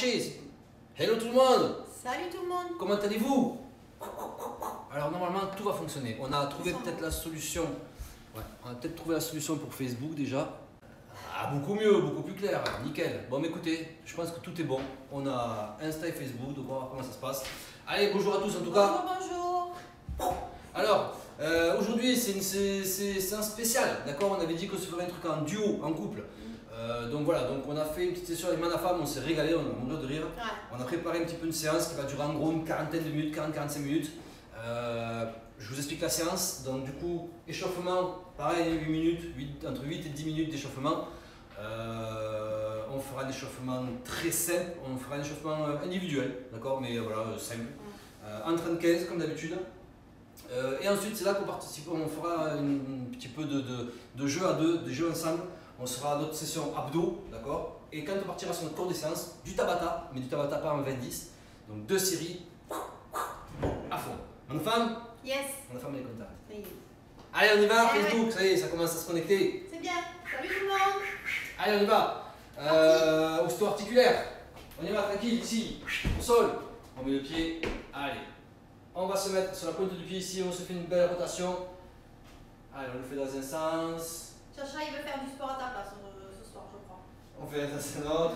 marcher. Hello tout le monde. Salut tout le monde. Comment allez-vous? Alors normalement tout va fonctionner. On a trouvé peut-être la solution. Ouais, on a peut-être trouvé la solution pour Facebook déjà. Ah, beaucoup mieux, beaucoup plus clair, nickel. Bon mais écoutez, je pense que tout est bon. On a Insta et Facebook, donc on va voir comment ça se passe. Allez, bonjour à tous en tout cas. Bonjour. Alors, aujourd'hui c'est un spécial, d'accord? On avait dit qu'on se ferait un truc en duo, en couple. Donc voilà, donc on a fait une petite session avec Manafam, on s'est régalé, on a mourir de rire. Ouais. On a préparé un petit peu une séance qui va durer en gros une quarantaine de minutes, 40-45 minutes. Je vous explique la séance. Donc du coup, échauffement, pareil, 8 minutes, entre 8 et 10 minutes d'échauffement. On fera un échauffement très simple, on fera un échauffement individuel, d'accord, mais voilà, simple. En 35 comme d'habitude. Et ensuite, c'est là qu'on participe, on fera un petit peu de jeux à deux, des jeux ensemble. On sera à notre session abdos, d'accord. Et quand on partira sur notre cours de séance, du Tabata, mais du Tabata pas en 20-10. Donc 2 séries à fond. Mon femme? Yes. Mon femme elle est contente. Oui. Allez, on y va, Ouais, Facebook, ça y est, ça commence à se connecter. C'est bien. Salut tout le monde. Allez, on y va. Osto-articulaire. On y va, tranquille, ici, au sol. On met le pied. Allez. On va se mettre sur la pointe du pied ici, on se fait une belle rotation. Allez, on le fait dans un sens. Chacha, il veut faire du sport à ta place ce soir, je crois. On fait un sens un autre.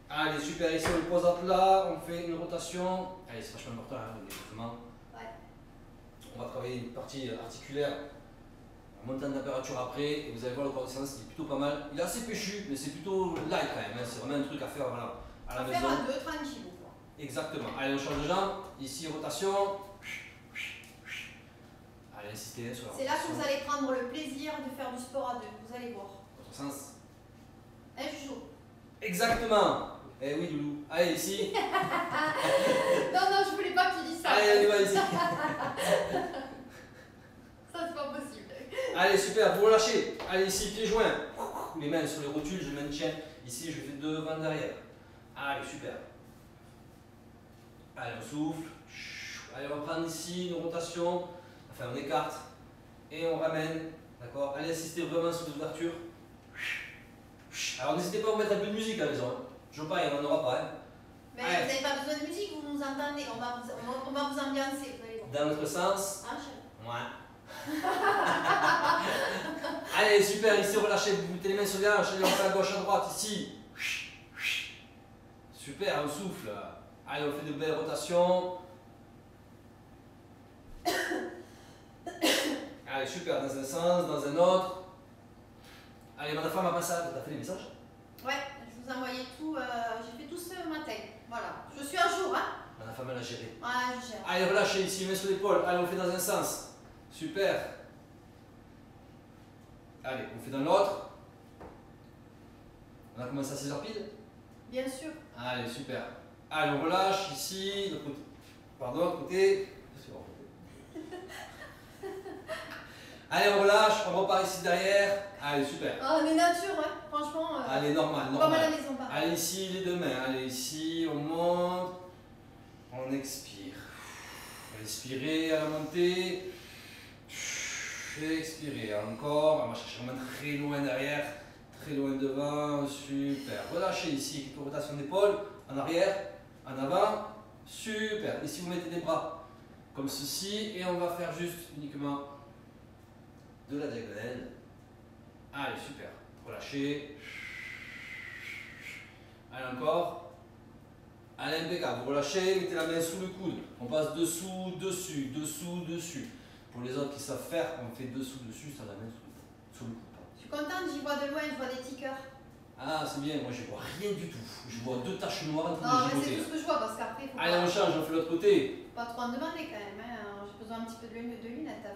Allez, super, ici on le pose à plat, on fait une rotation. Allez, c'est vachement important, hein, l'échauffement. Ouais. On va travailler une partie articulaire, en montant de température après, et vous allez voir le corps de séance, il est plutôt pas mal. Il est assez péchu, mais c'est plutôt light quand même, hein. C'est vraiment un truc à faire voilà, à la maison. Faire à deux, tranquille. Exactement. Allez, on change de jambe. Ici, rotation. Allez, insistez sur la rotation. C'est là que vous allez prendre le plaisir de faire du sport à deux, vous allez voir. Votre sens. Hein, Joujou? Exactement. Eh oui, Loulou. Allez, ici. Non, non, je voulais pas que tu dises ça. Allez, on y va ici. Ça, c'est pas possible. Allez, super, vous relâchez. Allez, ici, pieds joints. Les mains sur les rotules, je maintiens. Ici, je fais devant, derrière. Allez, super. Allez, on souffle. Allez, on va prendre ici une rotation. Enfin, on écarte. Et on ramène. D'accord? Allez, insistez vraiment sur les ouvertures. Alors, n'hésitez pas à vous mettre un peu de musique à la maison. Hein. Je veux pas, il n'y en aura pas. Hein. Mais Allez. vous n'avez pas besoin de musique, vous nous entendez. On va vous ambiancer, vous allez voir. Dans notre sens. Hein, chérie? Ouais. Allez, super, ici relâchez, vous mettez les mains sur les hanches, allez, on fait à gauche, à droite, ici. Super, on souffle. Allez, on fait de belles rotations. Allez, super, dans un sens, dans un autre. Allez, ma femme a passé à... T'as fait les messages? Ouais, je vous ai envoyé tout, j'ai fait tout ce matin. Voilà, je suis à jour, hein? Ma femme, elle a géré. Ouais, je gère. Allez, relâchez ici, main sur l'épaule. Allez, on fait dans un sens. Super. Allez, on fait dans l'autre. On a commencé à 6h pile? Bien sûr. Allez, super. Allez, on relâche ici, de côté. Pardon, de côté. Allez, on relâche, on repart ici derrière. Allez, super. Ah, on est nature, hein, franchement. Allez, normal, Comme à normal. la maison, pareil. Allez, ici, les deux mains. Allez, ici, on monte. On expire. Respirez à la montée. Expirez encore. On va chercher vraiment très loin derrière. Très loin devant. Super. Relâchez ici. Quelques rotations d'épaule. En arrière. En avant. Super. Ici, vous mettez des bras comme ceci. Et on va faire juste uniquement de la diagonale. Allez, super. Relâchez. Allez, encore. Allez, impeccable. Vous relâchez, mettez la main sous le coude. On passe dessous, dessus, dessous, dessus. Pour les autres qui savent faire, on fait dessous, dessus, ça la main sous le coude. Je suis contente, j'y vois de loin, je vois des tickers. Ah, c'est bien, moi je vois rien du tout. Je vois 2 taches noires en train Non, de mais c'est gigoter. tout ce que je vois parce qu'après, il faut Allez, on change, on fait l'autre côté. pas trop en demander quand même. Hein. J'ai besoin un petit peu de lunettes. T'as vu?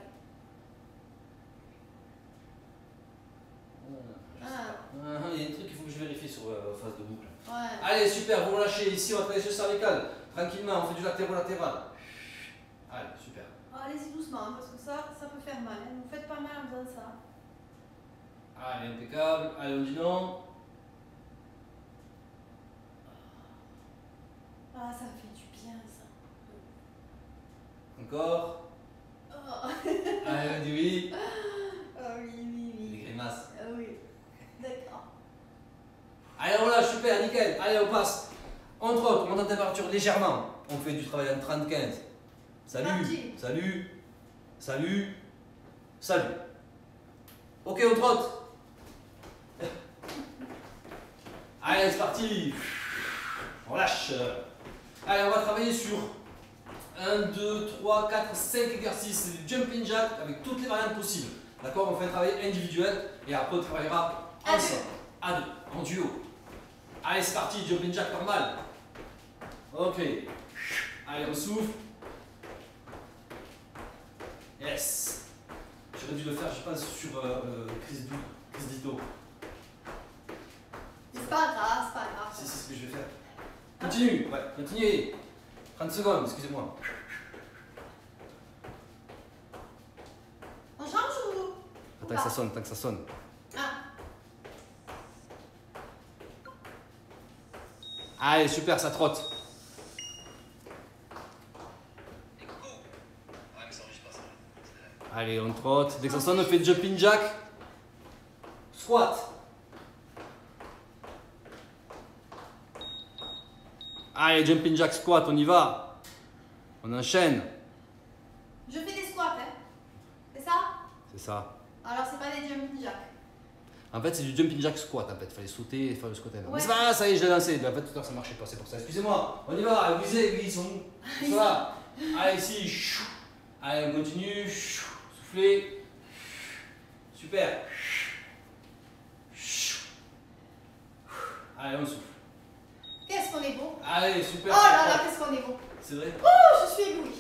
Il y a un truc qu'il faut que je vérifie sur phase de boucle. Ouais. Allez, super, vous relâchez. Ici, on va travailler sur le cervical. Tranquillement, on fait du latéral. Allez, super. Allez-y doucement, hein, parce que ça peut faire mal. Hein. Vous faites pas mal en faisant ça. Allez, impeccable. Allez, on dit non. Ah, ça fait du bien, ça. Encore. Oh. Allez, on dit oui. Oh oui, oui, Les oui. grimaces. Ah oui. D'accord. Allez, voilà, super, nickel. Allez, on passe. Entre autres, on monte en température légèrement. On fait du travail en 30-15. Salut, Parti. salut, salut, salut. Ok, on trotte. Allez, c'est parti. On lâche. Allez, on va travailler sur 1, 2, 3, 4, 5 exercices. C'est du jumping jack avec toutes les variantes possibles. D'accord? On fait un travail individuel et après on travaillera ensemble. À deux, en duo. Allez, c'est parti, jumping jack normal. Ok. Allez, on souffle. Yes. J'aurais dû le faire, je pense, sur Chris Dito. C'est pas grave, c'est pas grave. Si, c'est ce que je vais faire. Continue, ouais, continuez. 30 secondes, excusez-moi. On change ou Tant que ça sonne, tant que ça sonne. Ah, Allez, super, ça trotte. Allez, on trotte. Dès que ça sonne, on fait jumping jack. Squat. Allez, jumping jack squat, on y va. On enchaîne. je fais des squats, hein. C'est ça? C'est ça. Alors, c'est pas des jumping jacks. En fait, c'est du jumping jack squat. En fait, il fallait sauter et faire le squat. Ouais. Mais c'est pas grave, ça y est, je l'ai lancé. Mais en fait, tout à l'heure, ça marchait pas. C'est pour ça. Excusez-moi. On y va. Vous ils sont où? Ça va. Allez, ici. Chou. Allez, on continue. Chou. Soufflez. Super. Chou. Allez, on souffle. Qu'est-ce qu'on est beau. Allez, super. Oh là là, qu'est-ce qu'on est beau. C'est vrai. Oh, je suis éblouie.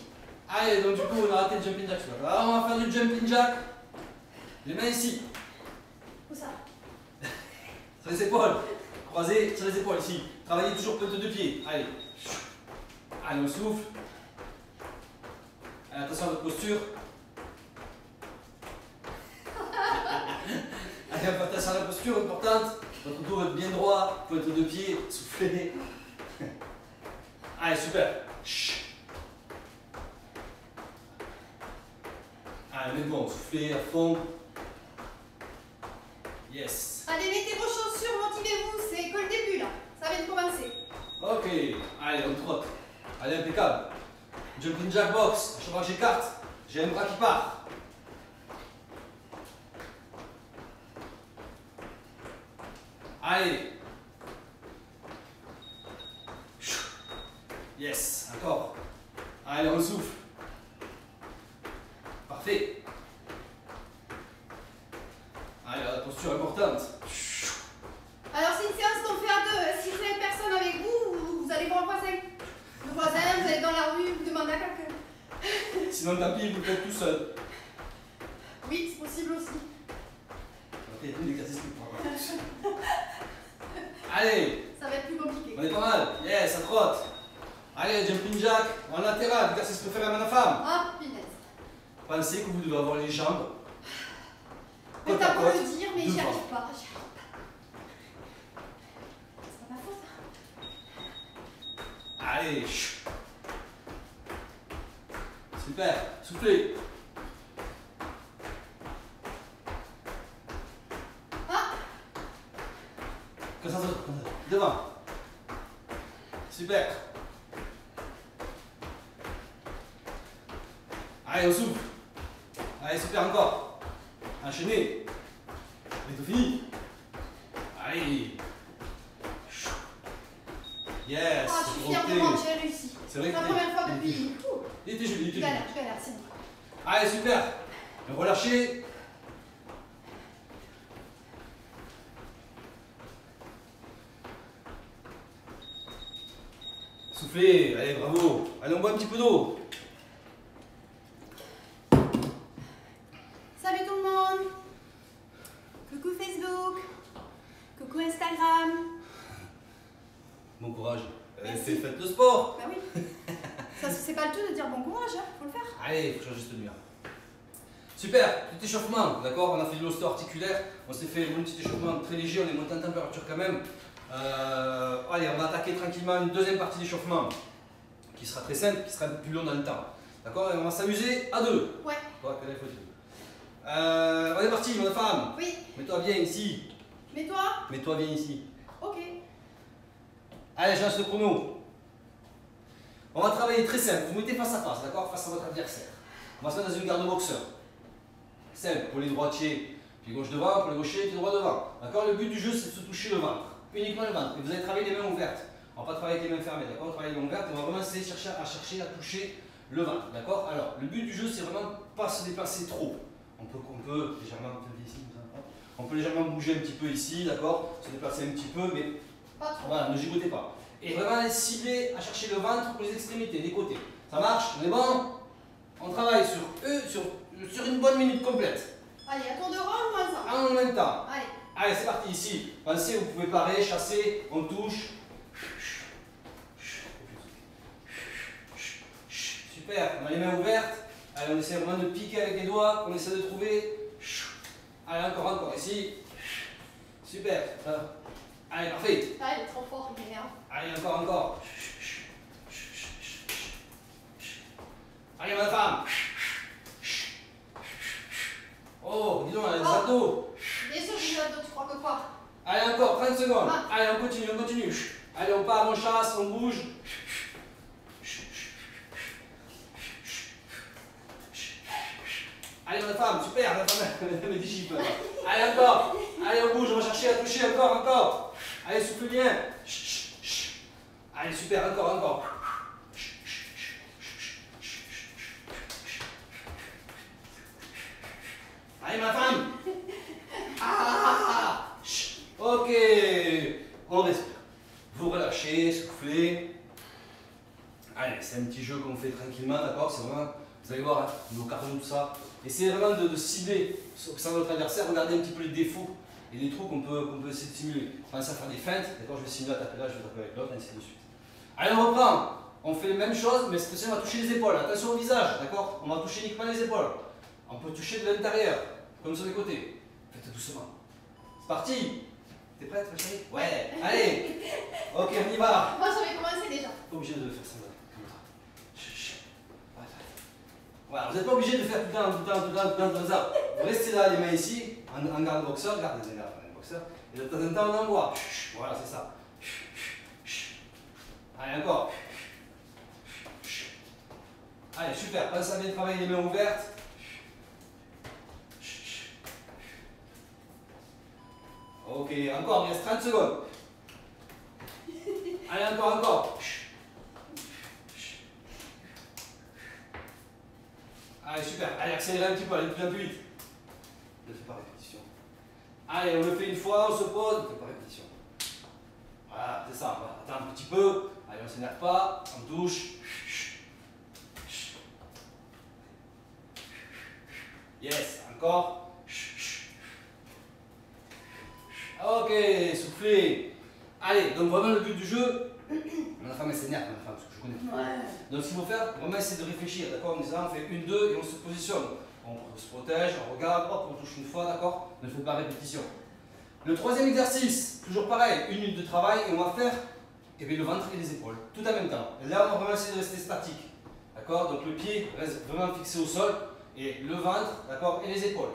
Allez, donc du coup, on a raté le jumping jack squat. Alors, on va faire du jumping jack. Les mains ici. Où ça? Sur les épaules. Croisez sur les épaules ici. Travaillez toujours pointe de pied. Allez. Allez, on souffle. Allez, attention à votre posture. Allez, attention à la posture importante. Votre dos va être bien droit. Pointe de pied. Soufflez. Allez, super. Allez, mais bon, soufflez à fond. Yes. Allez, mettez vos chaussures, motivez-vous, c'est que le début là. Ça vient de commencer. Ok, allez, on trotte. Allez, impeccable. Jumping jack box. À chaque fois que j'écarte, j'ai un bras qui part. Allez. Yes, encore. Allez, on souffle. Parfait. Allez, la posture importante. Alors, c'est une séance qu'on fait à deux. Si vous n'avez personne avec vous, vous allez voir le voisin. Le voisin, vous allez dans la rue, vous demandez à quelqu'un. Sinon, tant pis, vous le faites tout seul. Oui, c'est possible aussi. Ok, il y a un exercice plus pour moi. Allez, Ça va être plus compliqué. on est pas mal. Yes, ça trotte. Allez, jumping jack en latéral, exercice préféré à ma femme. Ah, punaise. Pensez que vous devez avoir les jambes Mais côte à t'as beau côte, le dire, mais j'y devant. arrive pas. J'y arrive pas. C'est pas ma faute. Allez. Super. Soufflez. Ah, Comme ça, comme ça. Devant. Super. Allez, on souffle. Allez, super encore. Enchaînez. C'est tout fini. Allez. Yes. ah, je suis fière de remontez. moi, j'ai réussi. C'est vrai C'est la que première fois depuis. Ouh, il était joli, il était je joli. galère, c'est bon. Allez, super. Relâchez. Soufflez. Allez, bravo. Allez, on boit un petit peu d'eau. Salut tout le monde. Coucou Facebook. Coucou Instagram. Bon courage. Merci. Faites le sport. Bah oui. Ça, c'est pas le tout de dire bon courage, hein. Faut le faire. Allez, il faut changer de tenue. Super, petit échauffement, d'accord? On a fait de l'ostéo articulaire, on s'est fait un petit échauffement très léger, on est monté en température quand même. Allez, on va attaquer tranquillement une deuxième partie d'échauffement qui sera très simple, qui sera un peu plus long dans le temps. D'accord? Et on va s'amuser à deux. Ouais. D'accord, quelle est la photo? On est parti, mon femme. Oui. Mets-toi bien ici. Mais toi? Mets-toi bien ici. Ok. Allez, je lance le chrono. On va travailler très simple. Vous mettez face à face, d'accord? Face à votre adversaire. On va se mettre dans une garde boxeur. Simple, pour les droitiers, pied gauche devant, pour les gauchers, pied droit devant. D'accord? Le but du jeu, c'est de se toucher le ventre. Uniquement le ventre. Et vous allez travailler les mains ouvertes. On va pas travailler avec les mains fermées, d'accord? On travaille les mains ouvertes et on va vraiment essayer de chercher à toucher le ventre, d'accord? Alors, le but du jeu, c'est vraiment pas se déplacer trop. On peut légèrement, on peut légèrement bouger un petit peu ici, d'accord? Se déplacer un petit peu, mais Pas trop. voilà, ne gigotez pas. Et vraiment aller cibler à chercher le ventre pour les extrémités, des côtés. Ça marche? On est bon? On travaille sur eux, sur une bonne minute complète. Allez, à tour de rôle, moins ça. En même temps. Allez. Allez, c'est parti ici. Pensez, vous pouvez parer, chasser, on touche. Super, on a les mains ouvertes. Allez, on essaie vraiment de piquer avec les doigts, on essaie de trouver. Allez, encore, ici. Super. Allez, parfait. Ah, il est trop fort, il m'énerve. Allez, encore. Allez, ma femme. Oh, dis donc, elle a des abdos. Bien sûr, j'ai un dos, tu crois que quoi? Allez, encore, 30 secondes. Ah. Allez, on continue. Allez, on part, on chasse, on bouge. Allez, ma femme, super, ma femme, elle me dit j'y peux. Allez, encore. Allez, on bouge, on va chercher à toucher, encore. Allez, souffle bien. Allez, super, encore. Allez, ma femme. Ok, on respire. Vous relâchez, soufflez. Allez, c'est un petit jeu qu'on fait tranquillement, d'accord? C'est vraiment, vous allez voir, hein, nos cardio, tout ça. Essayez vraiment de cibler sur votre adversaire, regardez un petit peu les défauts et les trous qu'on peut essayer de simuler. Pensez à faire des feintes, d'accord? Je vais simuler à taper là, je vais taper avec l'autre, ainsi de suite. Allez, on reprend. On fait les mêmes choses, mais cette fois-ci, on va toucher les épaules. Attention au visage, d'accord? On va toucher uniquement les épaules. On peut toucher de l'intérieur, comme sur les côtés. Faites doucement. C'est parti! T'es prête, ma chérie? Ouais, allez! Ok, on y va! Moi, j'avais commencé déjà. Pas obligé de faire ça comme ça. Voilà, vous n'êtes pas obligé de faire tout le temps comme ça. Vous restez là, les mains ici, en garde boxeur, gardez les gardes boxeur, et de temps en temps on envoie. Voilà, c'est ça. Allez, encore. Allez, super, pensez à bien travailler les mains ouvertes. Ok, encore, il reste 30 secondes. Allez, encore. Allez, super. Allez, accélérez un petit peu, allez de plus en plus vite. Ne fais pas répétition. Allez, on le fait une fois, on se pose, ne fais pas répétition. Voilà, c'est ça, on va attendre un petit peu. Allez, on ne s'énerve pas, on touche. Yes, encore. Ok, soufflez. Allez, donc vraiment le but du jeu, ma femme elle s'énerve, ma femme, parce que je connais. Ouais. Donc ce qu'il faut faire, vraiment essayer de réfléchir, d'accord? En disant on fait 1, 2 et on se positionne. On se protège, on regarde, hop, on touche une fois, d'accord? Ne faites pas répétition. Le troisième exercice, toujours pareil, 1 minute de travail et on va faire le ventre et les épaules, tout en même temps. Et là on va vraiment essayer de rester statique, d'accord? Donc le pied reste vraiment fixé au sol et le ventre, d'accord? Et les épaules.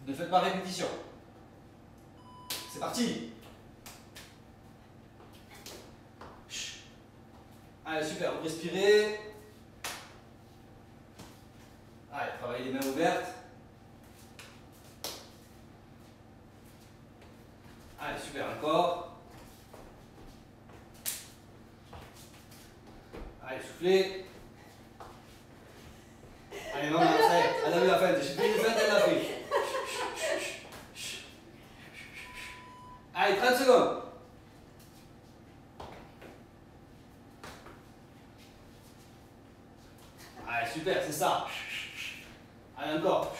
Ne faites pas répétition. C'est parti! Allez, super, vous respirez. Allez, travaillez les mains ouvertes. Allez, super, encore. Allez, soufflez. Allez, maman, ça y est, elle a vu la feinte. J'ai fait une feinte, elle l'a fait. Allez, 30 secondes. Allez, super, c'est ça. Allez, encore.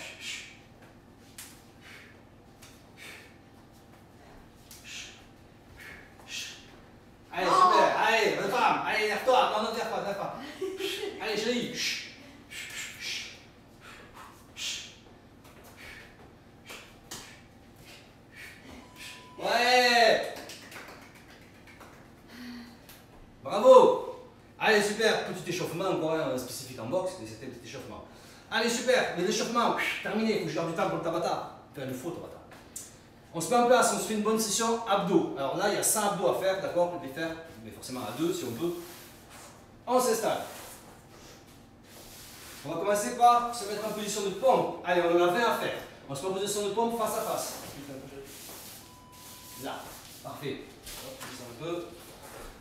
Allez, super. Allez, bonne femme. Allez, énerve-toi. Non, énerve pas. Allez, chérie. Ouais. Bravo. Allez, super. Petit échauffement, encore un spécifique en boxe, mais c'était un petit échauffement. Allez, super. Mais l'échauffement, terminé. Il faut que je garde du temps pour le tabata. Enfin, il faut le tabata. On se met en place, on se fait une bonne session abdos. Alors là, il y a 100 abdos à faire, d'accord? On peut les faire, mais forcément à 2 si on peut. On s'installe. On va commencer par se mettre en position de pompe. Allez, on en a 20 à faire. On se met en position de pompe face à face. Là, parfait. Hop, un peu.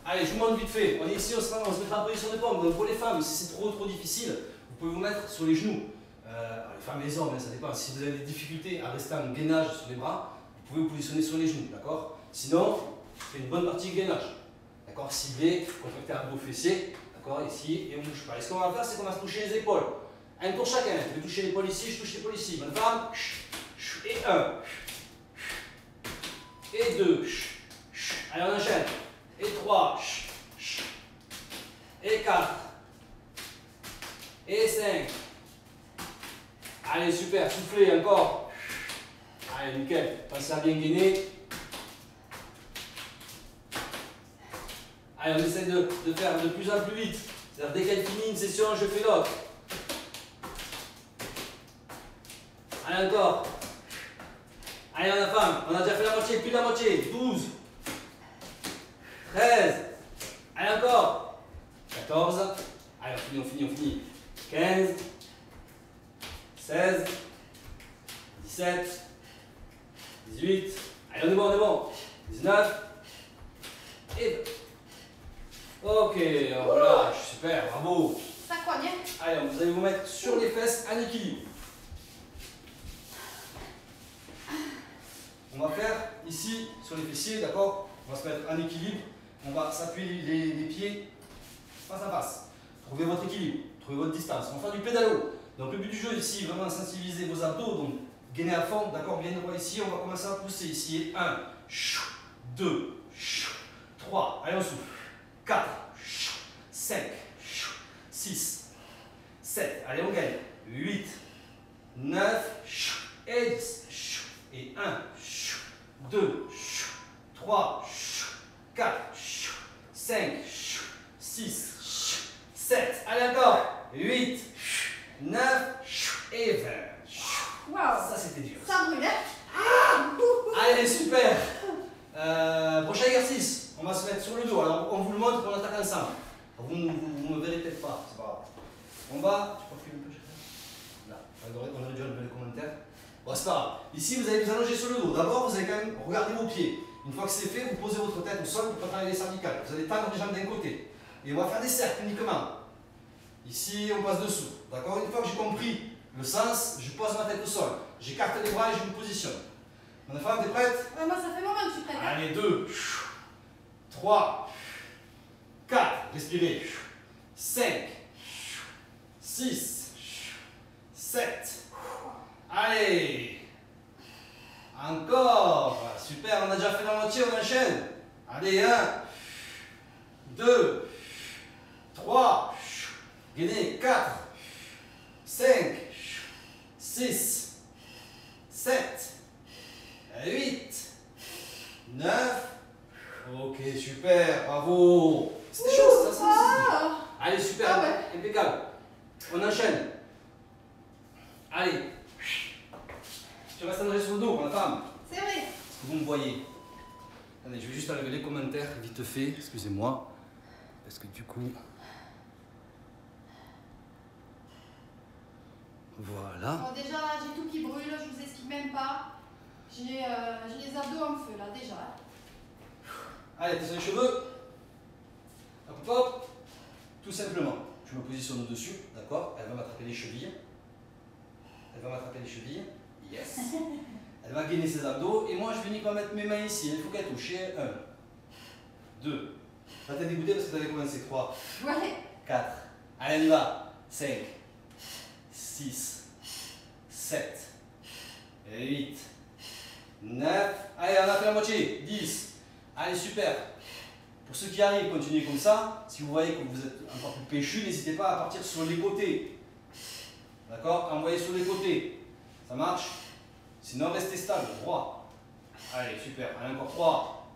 Allez, je vous montre vite fait. On est ici, on se mettra en position de pompe. Donc pour les femmes, si c'est trop difficile, vous pouvez vous mettre sur les genoux. Les femmes et les hommes, ça dépend. Si vous avez des difficultés à rester en gainage sur les bras, vous pouvez vous positionner sur les genoux, d'accord? Sinon, faites une bonne partie de gainage. D'accord? Ciblé, contracté abdos fessiers, d'accord? Ici, et on ne bouge pas. Et ce qu'on va faire, c'est qu'on va se toucher les épaules. Un tour chacun. Je vais toucher l'épaule ici, je touche l'épaule ici. Bonne femme. Et 1. Et 2. Allez, on enchaîne. Et 3. Et 4. Et 5. Allez, super. Soufflez encore. Allez, nickel. Pensez à bien gainer. Allez, on essaie de faire de plus en plus vite. C'est-à-dire, dès qu'elle finit une session, je fais l'autre. Allez, encore. Allez, on a femme. On a déjà fait la moitié, plus de la moitié. 12. 13. Allez, encore. 14. Allez, on finit. 15. 16. 17. 18. Allez, on est bon. 19. Et 20. Ok, on relâche. Super, bravo. Ça cogne. Allez, vous allez vous mettre sur les fesses en équilibre. On va faire ici, sur les fessiers, d'accord? On va se mettre en équilibre. On va s'appuyer les pieds face à face. Trouvez votre équilibre, trouvez votre distance. On va faire du pédalo. Donc le but du jeu ici, vraiment sensibiliser vos abdos. Donc gainer à fond, d'accord? Bien droit ici. On va commencer à pousser ici. 1, 2, 3. Allez, on souffle. 4, 5, 6, 7. Allez, on gagne. 8, 9 et 10. Et 1, 2, 3, 4, 5, 6, 7. Allez, encore. 8, 9 et 20. Waouh. Ça, c'était dur. Ça brûle, Allez, super. Prochain exercice. On va se mettre sur le dos. Alors, on vous le montre, on attaque ensemble. Vous ne me verrez peut-être pas. C'est pas grave. On va. Tu peux reculer un peu, là. On aurait dû enlever les commentaires. Bon, c'est pas grave. Ici, vous allez vous allonger sur le dos. D'abord, vous allez quand même regarder vos pieds. Une fois que c'est fait, vous posez votre tête au sol pour préparer les cervicales. Vous allez tendre les jambes d'un côté. Et on va faire des cercles uniquement. Ici, on passe dessous. D'accord? Une fois que j'ai compris le sens, je pose ma tête au sol. J'écarte les bras et je me positionne. Mon femme, t'es prête? Ouais, moi, ça fait moment que je suis prête. Allez, 2, 3, 4. Respirez. 5, 6, 7. Allez. Encore. Super, on a déjà fait la moitié, on enchaîne. Allez, 1, 2, 3. Gainez. 4, 5, 6, 7, 8, 9. Ok, super, bravo. C'était chaud, ça. Allez, super, Ah ouais. impeccable. On enchaîne. Allez. Tu restes allongé sur le dos, ma femme. C'est vrai. Est-ce que vous me voyez? Attendez, je vais juste enlever les commentaires vite fait, excusez-moi. Parce que du coup... Voilà. Bon, déjà, là, j'ai tout qui brûle, je vous explique même pas. J'ai les abdos en feu, là, déjà. Allez, attention les cheveux. Hop, hop. Tout simplement, je me positionne au-dessus, d'accord? Elle va m'attraper les chevilles. Yes. Elle va gainer ses abdos et moi je vais uniquement mettre mes mains ici. Il faut qu'elle touche. 1, 2. Là t'es dégoûté parce que t'avais commencé. 3, Ouais. 4. Allez, on y va. 5, 6, 7, 8, 9. Allez, on a fait la moitié. 10. Allez, super. Pour ceux qui arrivent, continuez comme ça. Si vous voyez que vous êtes encore plus péchu, n'hésitez pas à partir sur les côtés. D'accord? Envoyez sur les côtés. Ça marche? Sinon, restez stable, droit. Allez, super. Allez, encore 3,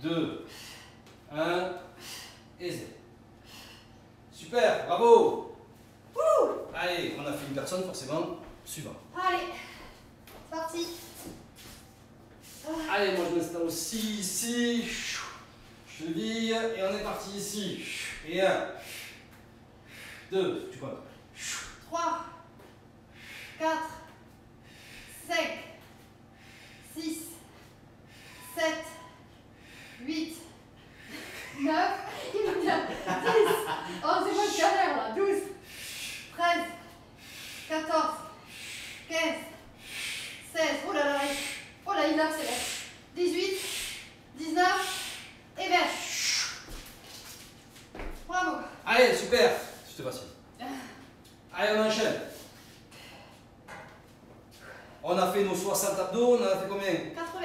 2, 1 et 0. Super, bravo. Allez, on a fait une personne, forcément. Suivant. Allez, c'est parti. Ah. parti ici. Et 1, 2, tu comptes. 3, 4, 5, 6, 7, 8, 9, il va bien, 10, oh c'est moi le galère là, 12, 13, 14, 15, 16, oh là là, oh là il accélère, 18, 19 et 20. Bravo. Allez, super. C'était facile. Allez, on enchaîne. On a fait nos 60 abdos, on en a fait combien? 80.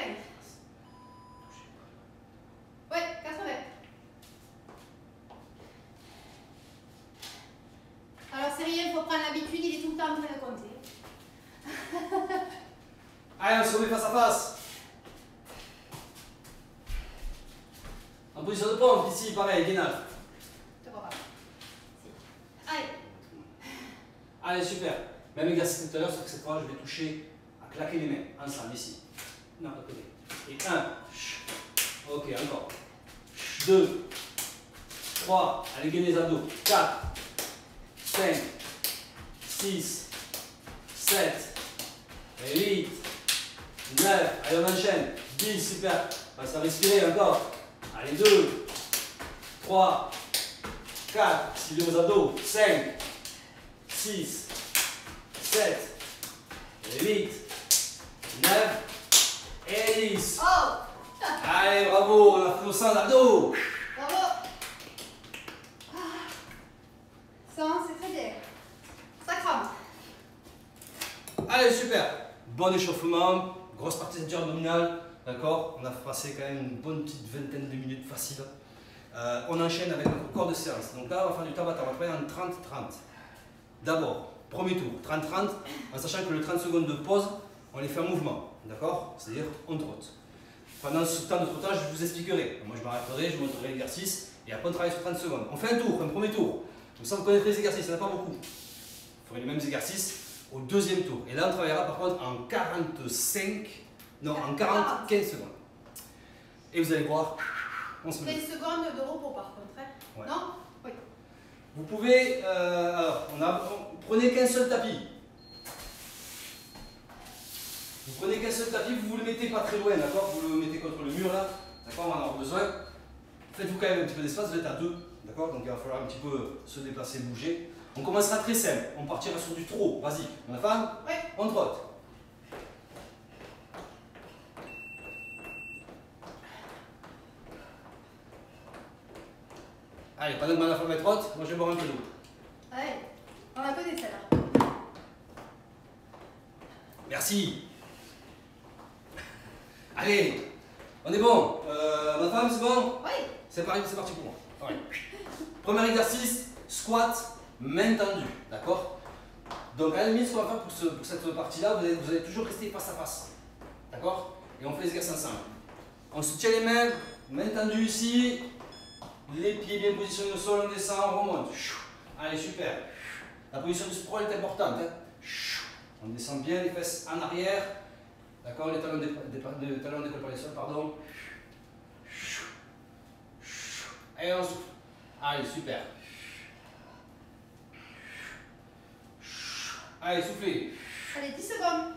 Ouais, 80. Alors c'est rien, il faut prendre l'habitude, il est tout le temps en train de compter. Allez, on se remet face à face. En position de pompe, ici, pareil, gainage. Je te vois pas. Si. Allez. Allez, super. Même exercice que tout à l'heure, sauf que cette fois, je vais toucher à claquer les mains, ensemble, ici. Non, de côté. Et 1. Ok, encore. 2. 3. Allez, gainez les abdos. 4. 5. 6. 7. 8. 9. Allez, on enchaîne. 10, super. On va se respirer encore. Allez, 2. 3. 4. Suivez vos abdos. 5. 6, 7, 8, 9 et 10. Oh. Allez, bravo, on a fait nos 100 d'abdos. Bravo. Ça, c'est très bien. Ça crame. Allez, super. Bon échauffement, grosse partie ceinture abdominale. D'accord, on a passé quand même une bonne petite vingtaine de minutes facile. On enchaîne avec notre corps de séance. Donc là, on va faire du Tabata, on va travailler en 30-30. D'abord, premier tour, 30-30, en sachant que le 30 secondes de pause, on les fait en mouvement, d'accord? C'est-à-dire, on trotte. Pendant ce temps de trottage, je vous expliquerai. Moi, je m'arrêterai, je vous montrerai l'exercice, et après, on travaille sur 30 secondes. On fait un tour, un premier tour. Comme ça, vous connaîtrez les exercices, il n'y en a pas beaucoup. Vous ferez les mêmes exercices au deuxième tour. Et là, on travaillera par contre en 15 secondes. Et vous allez voir, on se met. 20 secondes de repos par contre. Hein. Ouais. Non? Oui. Vous pouvez, prenez qu'un seul tapis. Vous prenez qu'un seul tapis, vous le mettez pas très loin, d'accord? Vous le mettez contre le mur là, d'accord? On va en avoir besoin. Faites-vous quand même un petit peu d'espace, vous êtes à deux, d'accord? Donc il va falloir un petit peu se déplacer, bouger. On commencera très simple, on partira sur du trot. Vas-y, on a faim? Oui. On trotte. Allez, pendant que ma femme elle trotte, moi je vais boire un peu d'eau. Allez, on la connaît celle-là. Merci. Allez, on est bon. Ma femme, c'est bon? Oui. C'est parti pour moi. Ouais. Premier exercice, squat, main tendue, d'accord? Donc à la limite, ce qu'on va faire pour cette partie-là, vous allez toujours rester face à face, d'accord? Et on fait les exercices ensemble. On se tient les mains, main tendue ici, les pieds bien positionnés au sol, on descend, on remonte. Allez, super. La position du sprawl est importante. Hein? On descend bien les fesses en arrière. D'accord, les talons décollent par les sols, pardon. Et on souffle. Allez, super. Allez, soufflez. Allez, 10 secondes.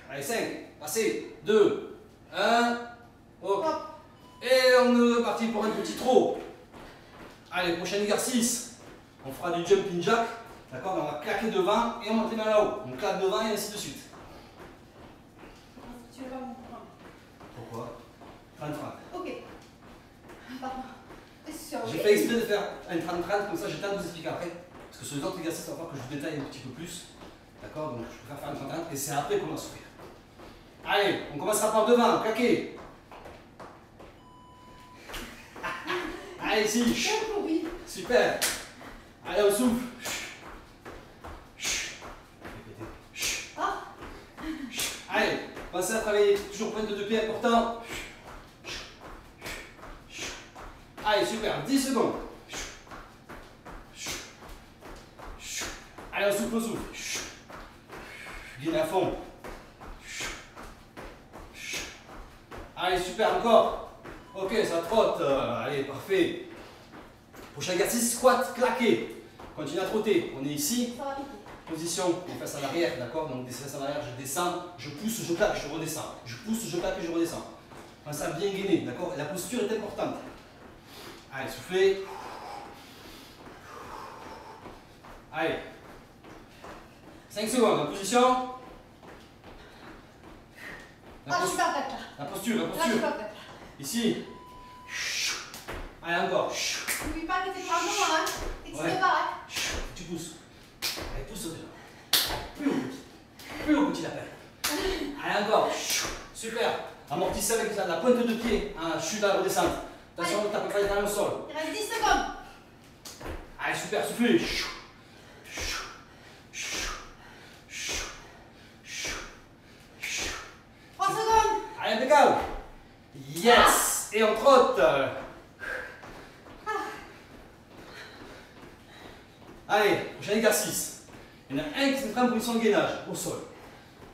Allez, 5. Passez. 2. 1. Hop. Hop. Et on est parti pour un petit trot. Allez, prochain exercice. On fera du jumping jack. D'accord, on va claquer devant et on monte les mains là-haut. On claque devant et ainsi de suite. Tu veux pas me prendre? Pourquoi 30-30. Ok. Pardon. J'ai fait exprès de faire un 30-30, comme ça j'ai le temps de vous expliquer après. Parce que sur les autres exercices, il va falloir que je vous détaille un petit peu plus. D'accord, donc je préfère faire un 30-30 et c'est après qu'on va souffrir. Allez, on commencera par devant, claquer. Allez, ici. Super. Allez, on souffle. Allez, pensez à travailler toujours pointe de deux pieds important. Allez, super, 10 secondes. Allez, on souffle, on souffle. Bien à fond. Allez, super, encore. Ok, ça trotte. Allez, parfait. Prochain exercice, squat claqué. Continue à trotter. On est ici. Ça va piquer. Position, les fesses en arrière, d'accord? Donc des fesses en arrière, je descends, je pousse, je claque, je redescends. Je pousse, je claque et je redescends. Pense à bien gainer, d'accord? La posture est importante. Allez, soufflez. Allez. 5 secondes, en position. Ah, je suis pas prête là. La posture, la Là, je posture. suis pas prête. Ici. Allez, encore. N'oublie pas que t'es pas loin, hein. Et que tu Ouais. te barres, hein. Tu pousses. Allez, pousse déjà. Plus haut, petit. Plus haut, petit lapin. Allez, encore. Super. Amortissez avec la pointe de pied. Hein, chute à la redescente. Attention, ne tape pas les talons au sol. Il reste 10 secondes. Allez, super, soufflez. 3 secondes. Allez, impeccable. Yes. Et on trotte. Allez, prochain exercice. Il y en a un qui se mettra en position de gainage, au sol.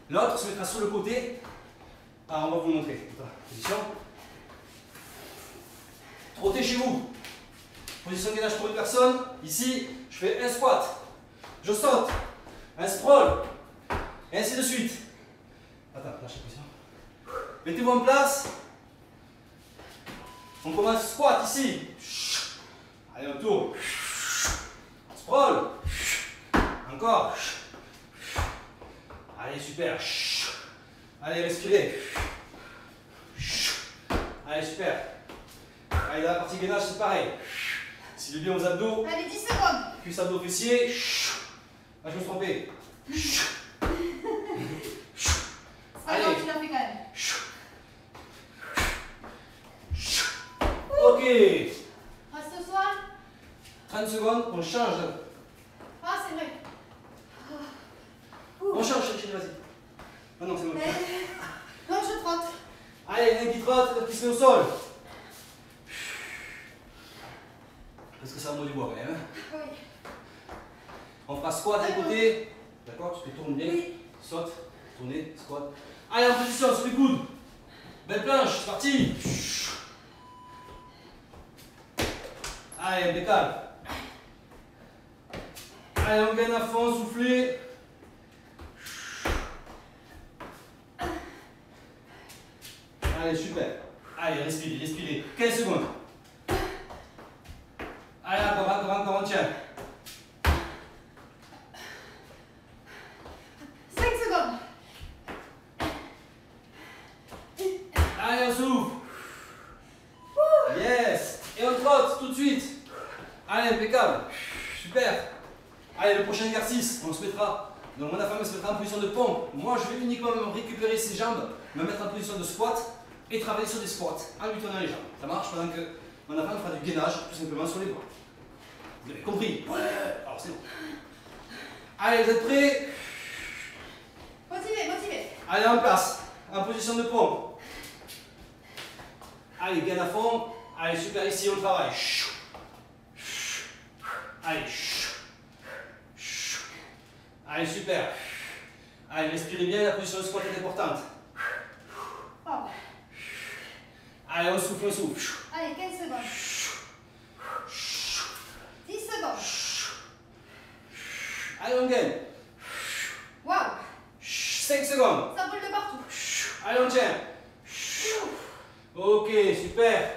L'autre se mettra sur le côté. Ah, on va vous le montrer. Position. Trottez chez vous. Position de gainage pour une personne. Ici, je fais un squat. Je saute. Un sprawl. Et ainsi de suite. Attends, lâchez la position. Mettez-vous en place. On commence squat ici. Allez, on tourne. Sprawl. Encore. Allez, super. Allez, respirez. Allez, super. Allez, dans la partie gainage, c'est pareil. S'il est bien aux abdos, Allez, 10 secondes. cuisse abdos fessiers. Ah, je me suis trompé. Allez, Allez. tu l'as fait quand même. Ok. Reste au sol. 30 secondes, on change. Ah, c'est vrai. On change, chérie, vas-y. Ah non, c'est bon. Non, je trotte. Allez, l'un qui trotte, l'autre qui se met au sol. Parce que ça va du bois quand même. Hein. Oui. On fera squat d'un côté. D'accord? Tu te tournes bien. Oui. Saute, tourner, squat. Allez, en position, sur les coudes. Belle planche, c'est parti. Allez, impeccable. Allez, on gagne à fond, soufflez. Allez, super. Allez, respirez, respirez. 15 secondes. Allez, encore, on tient. 5 secondes. Allez, on souffle. Yes. Et on trotte tout de suite. Allez, impeccable. Super. Allez, le prochain exercice, on se mettra. Donc, ma femme se mettra en position de pompe. Moi, je vais uniquement récupérer ses jambes, me mettre en position de squat et travailler sur des squats en lui tenant les jambes. Ça marche pendant que ma femme fera du gainage tout simplement sur les bras. Vous avez compris? Ouais. Alors, c'est bon. Allez, vous êtes prêts? Motivé, motivé. Allez, en place, en position de pompe. Allez, gain à fond. Allez, super, ici, on travaille. Allez. Allez, super. Allez, respirez bien, la position de squat est importante. Oh. Allez, on souffle, on souffle. Allez, 15 secondes. 10 secondes. Allez, on gagne. Waouh. 5 secondes. Ça brûle de partout. Allez, on tient. Ok, super.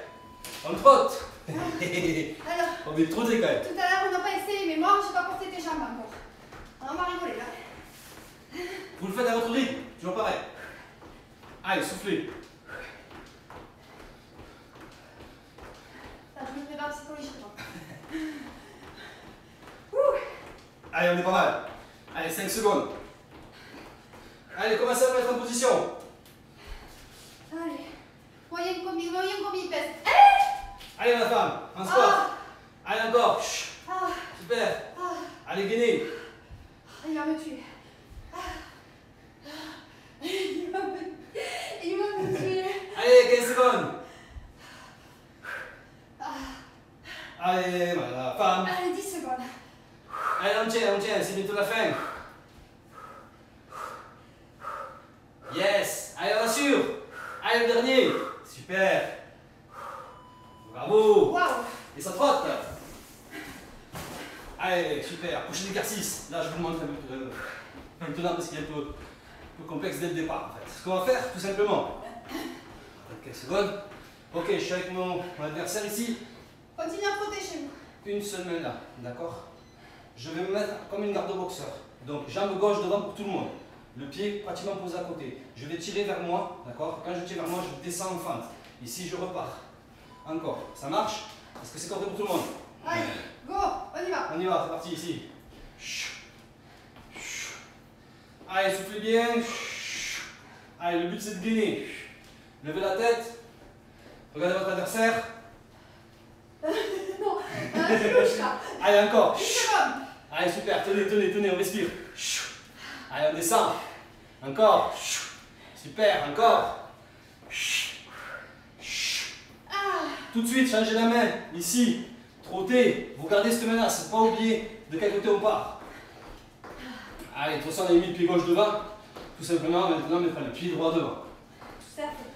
On trotte. Alors, On est trop quand même. tout à l'heure, on n'a pas essayé, mais moi, je n'ai pas porté tes jambes encore. On va rigoler là. Vous le faites à votre rythme, toujours pareil. Allez, soufflez. Ça, je me prépare psychologiquement. Allez, on est pas mal. Allez, 5 secondes. Allez, commencez à vous mettre en position. Allez. Voyez combien il pèse. Allez, ma femme, en squat. Ah. Allez, encore. Ah. Super. Ah. Allez, gainez. Il va me tuer. Il va me tuer. Allez, 15 secondes. Allez, ma femme. Allez, 10 secondes. Allez, on tient, c'est bientôt la fin. Yes. Allez, on assure. Allez, le dernier. Super. Bravo. Waouh. Et ça trotte. Allez, super. Prochain exercice. Là, je vous le montre maintenant parce qu'il est un peu complexe dès le départ. En fait. Ce qu'on va faire, tout simplement. Quelques secondes. Ok, je suis avec mon adversaire ici. Continuez à frotter chez vous. Une seule main là, d'accord? Je vais me mettre comme une garde boxeur. Donc, jambe gauche devant pour tout le monde. Le pied pratiquement posé à côté. Je vais tirer vers moi, d'accord? Quand je tire vers moi, je descends en fente. Ici, je repars. Encore. Ça marche? Est-ce que c'est compris pour tout le monde? Allez, go, on y va. On y va, c'est parti ici. Allez, soufflez bien. Allez, le but c'est de gainer. Levez la tête. Regardez votre adversaire. Non, c'est louche là. Allez, encore. Une seconde. Allez, super. Tenez, tenez, tenez, on respire. Allez, on descend. Encore. Super, encore. Ah, Tout de suite, changez la main. Ici, trottez. Vous gardez cette main-là, c'est pas oublier de quel côté on part. Allez, de toute façon, on a mis le pied gauche devant. Tout simplement, maintenant, on mettra le pied droit devant. tout à fait.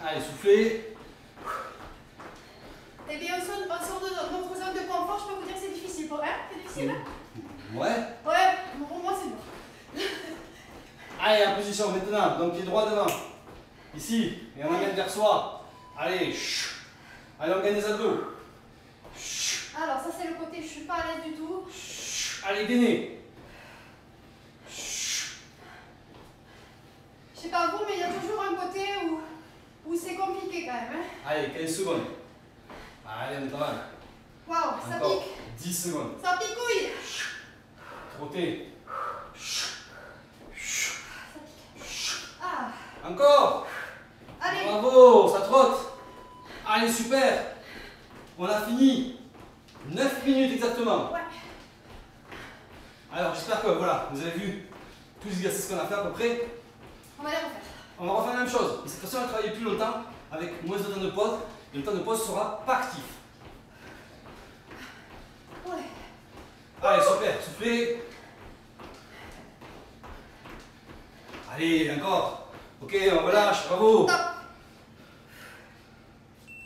Allez, soufflez. Eh bien, on sort de notre zone de confort, je peux vous dire que c'est difficile. Hein? C'est difficile, hein? Ouais. Ouais, pour moi c'est dur. Allez, en position maintenant. Donc, pied droit devant. Ici, et on amène vers soi. Allez, allez, on gagne des abdos. Alors, ça c'est le côté, je suis pas à l'aise du tout. Allez, gainez. Je sais pas vous, mais il y a toujours un côté où c'est compliqué quand même. Hein? Allez, 15 secondes. Allez, on est pas mal. Waouh, ça Encore pique. 10 secondes. Ça picouille. Trottez. Ah, Encore. allez. Bravo, ça trotte. Allez, super. On a fini. 9 minutes exactement. Ouais. Alors, j'espère que voilà, vous avez vu tous les exercices qu'on a fait à peu près. On va les refaire. On va refaire la même chose. Mais cette fois-ci, on va travailler plus longtemps avec moins de temps de pause. Et le temps de pause sera pas actif. Ouais. Allez, super, soufflez. Allez, encore. Ok, on relâche, bravo. Top.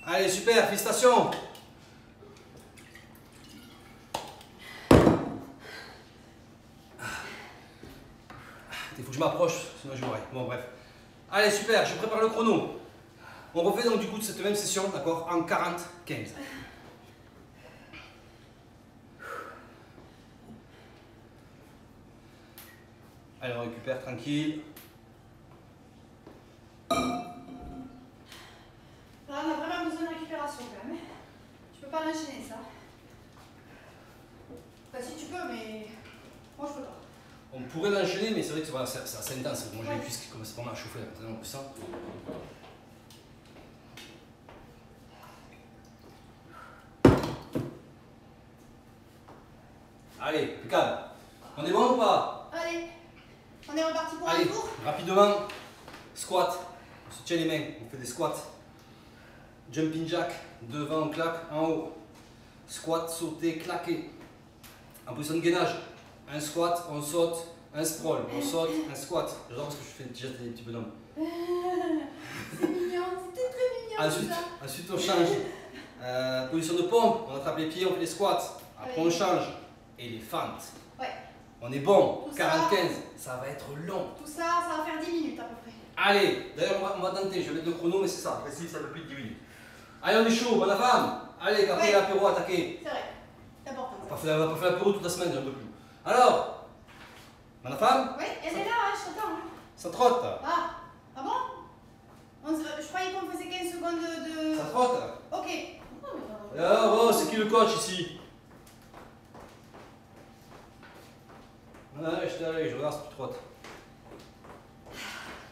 Allez, super, félicitations. Il faut que je m'approche, sinon je mourrai. Bon, bref. Allez, super, je prépare le chrono. On refait donc du coup de cette même session, d'accord, en 40-15. Allez, on récupère tranquille. Là, on a vraiment besoin de récupération quand même. Tu peux pas l'enchaîner ça. Enfin, si tu peux, mais moi je peux pas. On pourrait l'enchaîner, mais c'est vrai que voilà, c'est assez intense. Moi j'ai les cuisses qui commencent pas mal à chauffer maintenant en plus ça. Allez, impeccable. On est bon ou pas? Allez, on est reparti pour Allez, un tour. rapidement, squat. On se tient les mains, on fait des squats. Jumping jack, devant on claque, en haut. Squat, sauter, claquer. En position de gainage, un squat, on saute, un sprawl, on saute, un squat. J'adore parce que je fais déjà des petits bonhommes. C'est mignon, c'était très mignon. Ensuite on change. Position de pompe, on attrape les pieds, on fait les squats. Après on change. Et les fentes. Ouais. On est bon. Tout 40-15, ça va être long. Tout ça, ça va faire 10 minutes à peu près. Allez, d'ailleurs on va tenter, je vais mettre le chrono, mais c'est ça. Restez ça fait plus de 10 minutes. Allez, on est chaud, bonne femme. Allez, après Ouais. l'apéro, attaquer. C'est vrai, c'est important. On va pas faire l'apéro toute la semaine, j'en peux plus. Alors, bonne femme, Oui, elle est là, hein, je t'attends. Hein. ça trotte. Ah bon Je croyais qu'on faisait 15 secondes de... Ça trotte. Ok. Alors, oh, c'est qui le coach ici? Ouais, je regarde si tu trottes.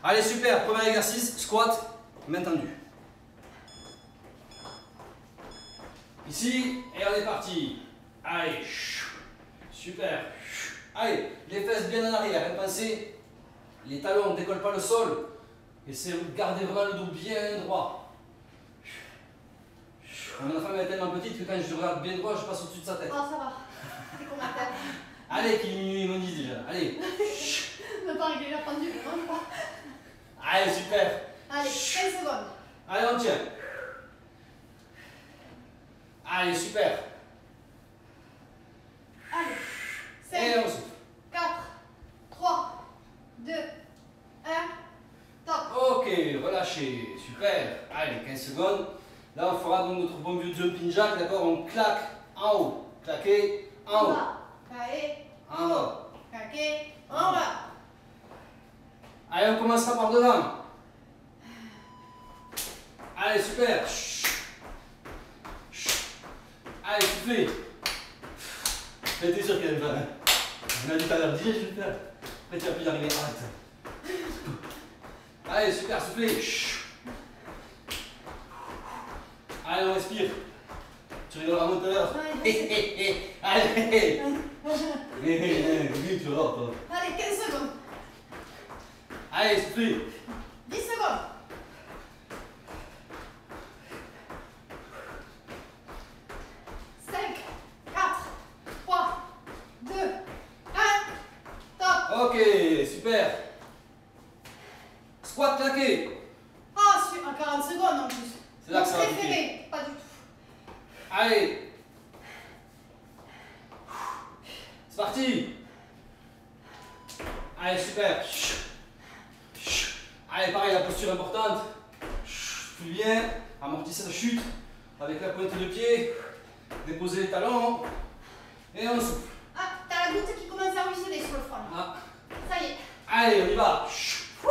Allez, super, premier exercice, squat, main tendue. Ici, et on est parti. Allez, super. Allez, les fesses bien en arrière, pensez, les talons ne décollent pas le sol. Essayez de garder vraiment le dos bien droit. Ma femme est tellement petite que quand je regarde bien droit, je passe au-dessus de sa tête. Oh, ça va. C'est qu'on m'appelle. Allez, qu'il est minuit, ils m'ont dit déjà. Allez. Ne pas régler la pendule, vraiment pas. Allez, super. Allez, 15 secondes. Allez, on tient. Allez, super. Allez. Et 5, on souffle. 4, 3, 2, 1. Top. Ok, relâchez. Super. Allez, 15 secondes. Là, on fera donc notre bon vieux jumping jack. D'accord, on claque en haut. Claquer en haut. Allez. En bas. Claquer. En bas. Allez, on commencera par devant. Allez, super. Allez, soufflez. T'es sûr qu'elle va. On a dit tout à l'heure, dis, je vais le faire. Après, tu vas plus y arriver. Arrête. Allez, super, soufflez. Allez, on respire. Tu rigoles à mon tout à l'heure. Allez. Oui, tu vois, toi. Allez, 15 secondes. Allez, soufflez. 10 secondes. 5, 4, 3, 2, 1. Top. Ok, super. Squat claqué. Ah, à 40 secondes en plus. C'est là que Mon ça va préféré. Pas du tout. Allez. C'est parti. Allez, super. Allez, pareil, la posture importante. Plus bien. Amortissez la chute avec la pointe de pied. Déposez les talons. Et on souffle. Ah, t'as la goutte qui commence à ruisseler sur le front. Ah. Ça y est. Allez, on y va. Ouh,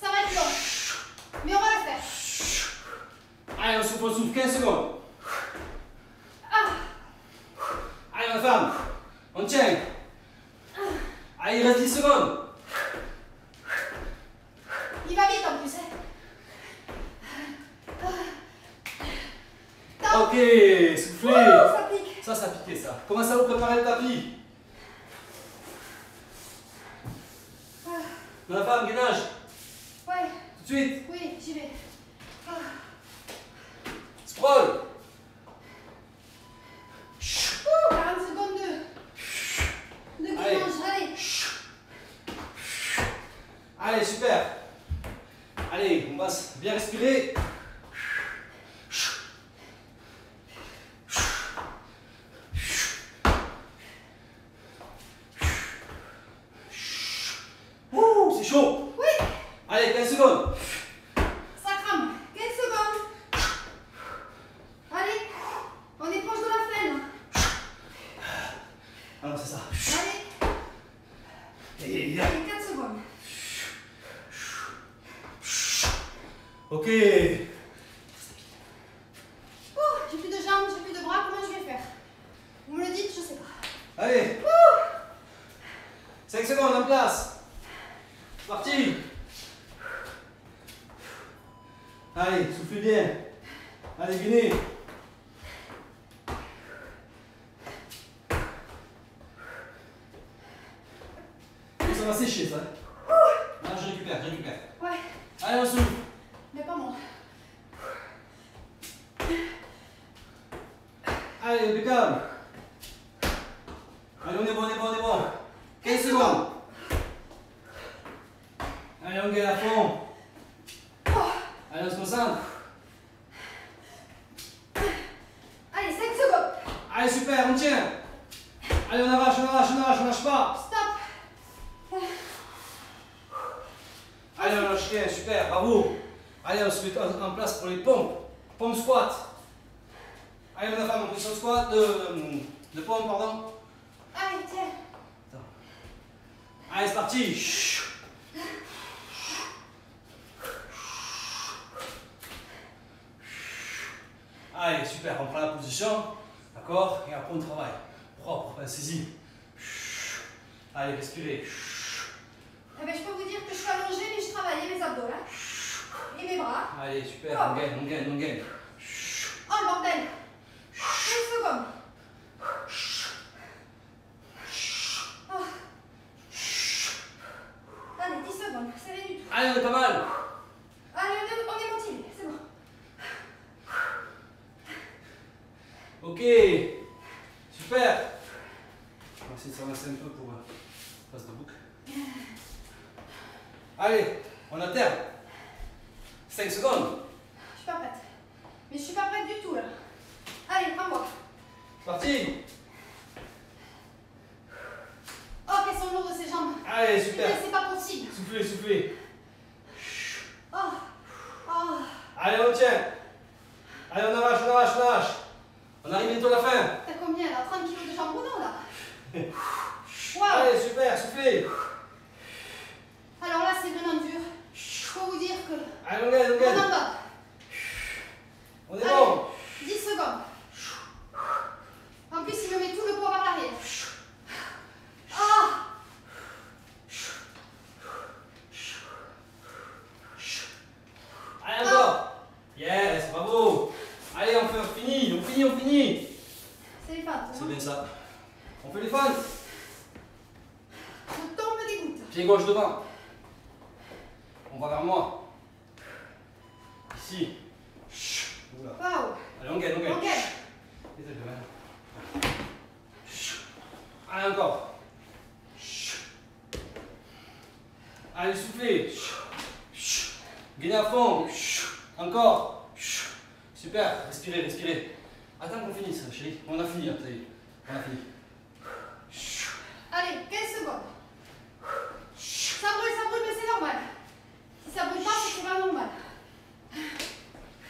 ça va être long. Mais on va le faire. Allez, on souffle 15 secondes. Ah, Allez, ma femme. On tient. Allez, il reste 10 secondes. il va vite en plus. Hein. Top. Ok, soufflez. Ouh, ça pique. Ça piquait ça. Commencez à vous préparer le tapis. Ma femme, gainage. Ouais, Tout de suite. oui, j'y vais. Ah. Sprawl. Ouh, 40 secondes de Allez. gainage. Allez. Allez, super. Allez, on va bien respirer. Ouh, c'est chaud. Oui, Allez, 15 secondes. ça crame. 15 secondes. Allez, on est proche de la fin. Ah non, c'est ça. Allez, Et... allez, 4 secondes. Ok. Ouh, j'ai plus de jambes, j'ai plus de bras. Comment je vais faire? Vous me le dites, je sais pas. Allez. 5 secondes en place. C'est parti. Allez, soufflez bien. Allez, venez. Ça va sécher ça. Là, je récupère. Ouais, Allez, on souffle. mais pas moi. Allez, impeccable. Allez, on est bon. 15 secondes. Allez, on gagne à fond. Allez, on se concentre. Allez, 5 secondes. Allez, super, on tient. Allez, on arrache, on lâche pas. Stop. Allez, on lâche rien, super, bravo. Allez, on se met en place pour les pompes. Pompe squat. Allez, ma femme, on position squat de pompe, pardon. Allez, tiens. Allez, c'est parti. Allez, super, on prend la position. D'accord? Et après, on travaille. Propre, saisie. Allez, respirez. Eh ben, je peux vous dire que je suis allongée, mais je travaillais mes abdos là. Et mes bras. Allez, super, on gagne. Oh le bordel. 15 secondes. Oh. Allez, 10 secondes, c'est rien du tout. Allez, on est pas mal. Allez, on est motivé, c'est bon. Ok, super. On va essayer de s'avancer un peu pour passe de boucle. Allez, on alterne. 5 secondes. Je suis pas prête. Mais je suis pas prête du tout là. Allez, prends-moi. Allez, on tient. Allez, on arrache, on arrache, on arrache. On arrive bientôt à la fin. T'as combien là? 30 kilos de jambon là? Waouh! Allez, super, soufflez. Alors là, c'est vraiment dur. Je peux vous dire que. Allez, on gagne, on On gagne. en va. On est bon. 10 secondes. En plus, il me met tout le poids par l'arrière. Ah! Allez, encore. Yes, bravo. Allez, on finit, on finit, on finit. C'est les fentes. C'est bien ça. On fait les fentes. Je tombe des gouttes. Pied gauche devant. On va vers moi. Ici. Oula. Waouh! Allez, on gagne, on gagne. On gagne. Et c'est bien. Allez, encore. Allez, soufflez. Gagnez à fond. Encore. Super. Respirez, respirez. Attends qu'on finisse, chérie. On a fini, là, ça y est. On a fini. Allez, 15 secondes. Ça brûle, mais c'est normal. Si ça brûle pas, c'est pas normal.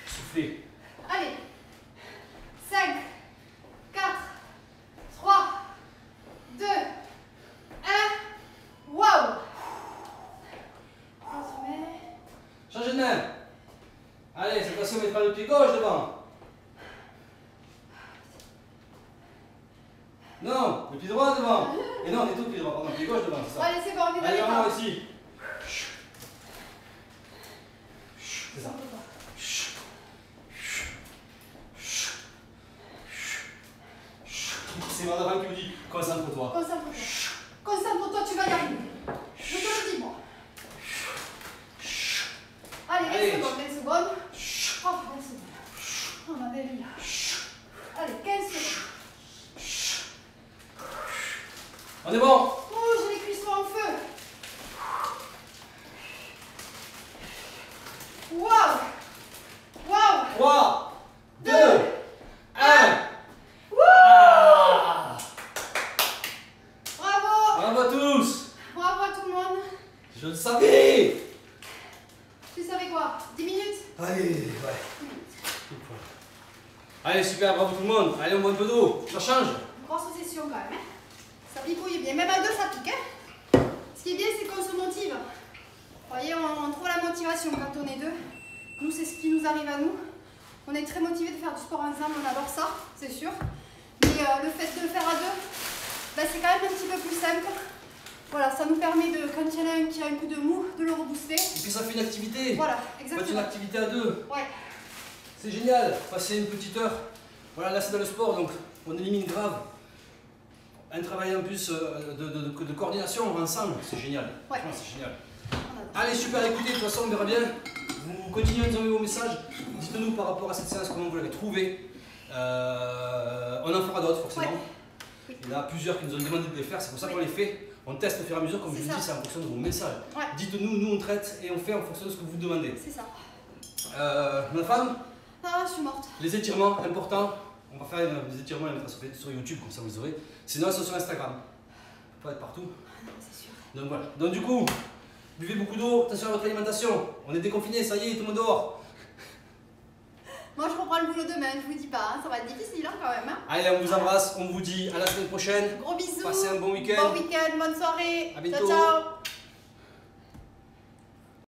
Soufflez. Allez. 5, 4, 3, 2, 1. Waouh! On se met. Changez de main. Allez, cette fois-ci, on mettra le pied gauche devant. Non, le pied droit devant. Et non, on est tout le pied droit, pardon, le pied gauche devant, c'est ça. Allez, c'est bon, on est dans Allez, les vraiment temps. ici. C'est ça. C'est Madame qui me dit concentre-toi. Concentre-toi. Concentre-toi, tu vas y arriver. Je te le dis, moi. Allez, 20 Allez. secondes, 20 secondes. Oh, 20 secondes. Oh, ma belle Lila. Allez, 15 secondes. On est bon. Oh, j'ai les cuissons en feu. Waouh! Waouh! 3, 2, 1. Wouh! Bravo! Bravo à tous. Bravo à tout le monde. Je le savais. Tu savais quoi? 10 minutes? Allez, ouais. Allez, super, bravo tout le monde. Allez, on boit un peu d'eau. Ça change. Grosse session quand même, hein? Ça picouille bien. Même à deux, ça pique, hein? Ce qui est bien, c'est qu'on se motive. Vous voyez, on trouve la motivation quand on est deux. Nous, c'est ce qui nous arrive à nous. On est très motivés de faire du sport ensemble, on adore ça, c'est sûr. Mais le fait de le faire à deux, ben, c'est quand même un petit peu plus simple. Voilà, ça nous permet de, quand il y en a un qui a un coup de mou, de le rebooster. Et puis ça fait une activité. Voilà, Faites une exactement. activité à deux. Ouais, C'est génial. Passer une petite heure. Voilà, là c'est dans le sport, donc on élimine grave. Un travail en plus de coordination ensemble, c'est génial. Ouais. Franchement, c'est génial. on adore. Allez, super, écoutez, de toute façon, on verra bien. Vous continuez à nous envoyer vos messages. Dites-nous par rapport à cette séance comment vous l'avez trouvée. On en fera d'autres, forcément. Oui. Il y en a plusieurs qui nous ont demandé de les faire, c'est pour ça qu'on les fait. On teste au fur et à mesure, comme je C'est vous ça. dis, c'est en fonction de vos messages. Ouais. Dites-nous, nous on traite et on fait en fonction de ce que vous demandez. C'est ça. Ma femme, Ah, je suis morte. les étirements, important. On va faire des étirements, on les mettra sur YouTube, comme ça vous les aurez. Sinon, elles sont sur Instagram. Faut pas être partout. Ah non, c'est sûr. Donc voilà. Donc du coup, buvez beaucoup d'eau, attention à votre alimentation. On est déconfinés, ça y est, tout le monde dehors. Moi, je reprends le boulot demain, je vous dis pas, hein, ça va être difficile hein, quand même. Hein. Allez, on vous embrasse, on vous dit à la semaine prochaine. Gros bisous. Passez un bon week-end. Bon week-end, bonne soirée. À bientôt. Ciao, ciao.